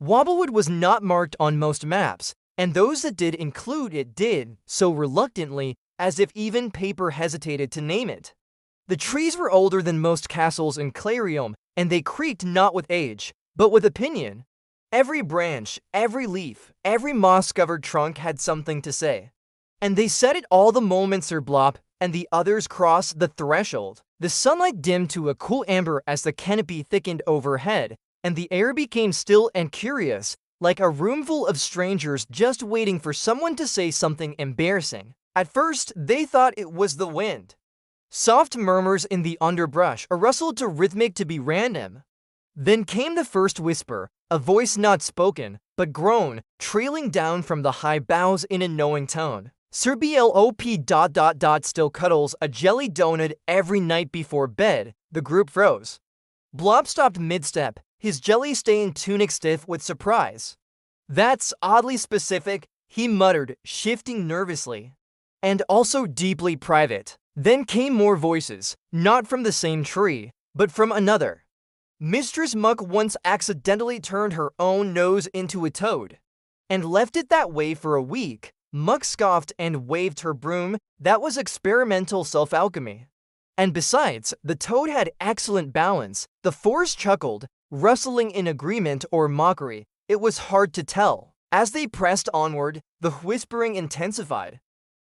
Wobblewood was not marked on most maps, and those that did include it did so reluctantly, as if even paper hesitated to name it. The trees were older than most castles in Clayrealm, and they creaked not with age, but with opinion. Every branch, every leaf, every moss-covered trunk had something to say. And they said it all the moment Sir Blop and the others crossed the threshold. The sunlight dimmed to a cool amber as the canopy thickened overhead, and the air became still and curious, like a roomful of strangers just waiting for someone to say something embarrassing. At first, they thought it was the wind. Soft murmurs in the underbrush, a rustle too rhythmic to be random. Then came the first whisper, a voice not spoken, but grown, trailing down from the high boughs in a knowing tone. Sir Blop ... still cuddles a jelly donut every night before bed. The group froze. Blop stopped mid-step, his jelly-stained tunic stiff with surprise. "That's oddly specific," he muttered, shifting nervously. "And also deeply private." Then came more voices, not from the same tree, but from another. Mistress Muck once accidentally turned her own nose into a toad, and left it that way for a week. Muck scoffed and waved her broom. That was experimental self-alchemy. And besides, the toad had excellent balance. The forest chuckled, rustling in agreement or mockery. It was hard to tell. As they pressed onward, the whispering intensified.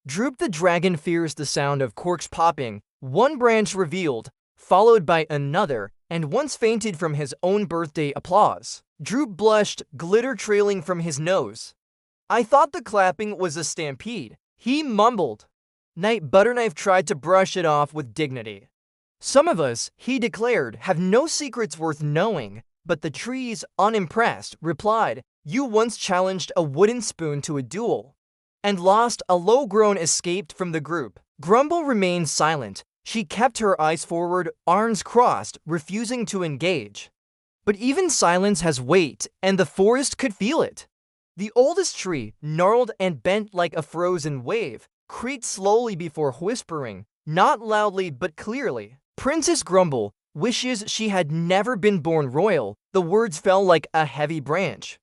Droop the dragon fears the sound of corks popping. One branch revealed, followed by another, and once fainted from his own birthday applause. Droop blushed, glitter trailing from his nose. "I thought the clapping was a stampede," he mumbled. Knight Butterknife tried to brush it off with dignity. "Some of us," he declared, "have no secrets worth knowing." But the trees, unimpressed, replied, "You once challenged a wooden spoon to a duel, and lost." A low groan escaped from the group. Grumble remained silent. She kept her eyes forward, arms crossed, refusing to engage. But even silence has weight, and the forest could feel it. The oldest tree, gnarled and bent like a frozen wave, creaked slowly before whispering, not loudly but clearly. "Princess Grumble wishes she had never been born royal." The words fell like a heavy branch.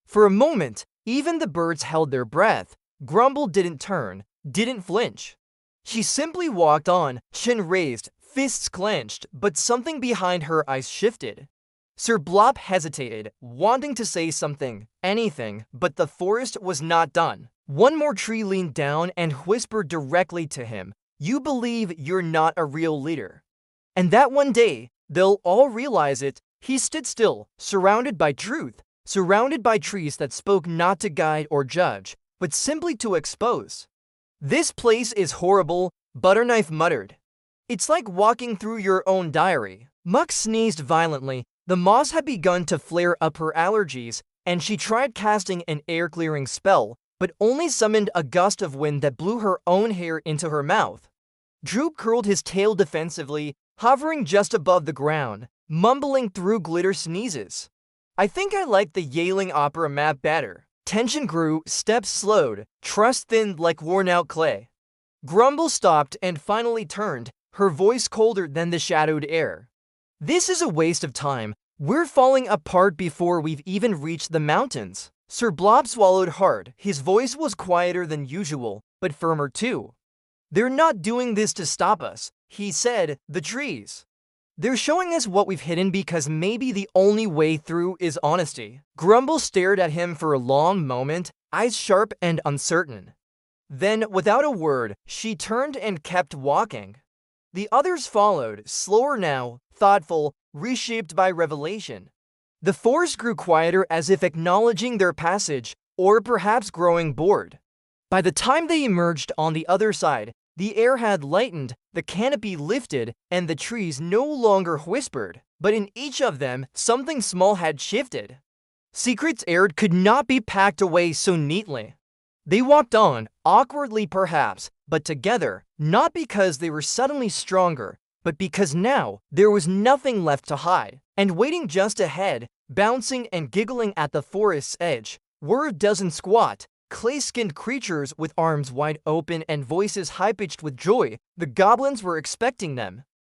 For a moment, even the birds held their breath. Grumble didn't turn, didn't flinch. She simply walked on, chin raised, fists clenched, but something behind her eyes shifted. Sir Blop hesitated, wanting to say something, anything, but the forest was not done. One more tree leaned down and whispered directly to him, "You believe you're not a real leader. And that one day, they'll all realize it." He stood still, surrounded by truth, surrounded by trees that spoke not to guide or judge, but simply to expose. "This place is horrible," Butterknife muttered. "It's like walking through your own diary." Muck sneezed violently. The moss had begun to flare up her allergies, and she tried casting an air-clearing spell, but only summoned a gust of wind that blew her own hair into her mouth. Droop curled his tail defensively, hovering just above the ground, mumbling through glitter sneezes. "I think I like the Yailing Opera map better." Tension grew, steps slowed, trust thinned like worn-out clay. Grumble stopped and finally turned, her voice colder than the shadowed air. "This is a waste of time. We're falling apart before we've even reached the mountains." Sir Blop swallowed hard. His voice was quieter than usual, but firmer too. "They're not doing this to stop us," he said. "The trees. They're showing us what we've hidden because maybe the only way through is honesty." Grumble stared at him for a long moment, eyes sharp and uncertain. Then, without a word, she turned and kept walking. The others followed, slower now, thoughtful, reshaped by revelation. The forest grew quieter, as if acknowledging their passage, or perhaps growing bored. By the time they emerged on the other side, the air had lightened, the canopy lifted, and the trees no longer whispered. But in each of them, something small had shifted. Secrets aired could not be packed away so neatly. They walked on, awkwardly perhaps, but together, not because they were suddenly stronger, but because now there was nothing left to hide. And waiting just ahead, bouncing and giggling at the forest's edge, were a dozen squat, clay-skinned creatures with arms wide open and voices high-pitched with joy. The goblins were expecting them.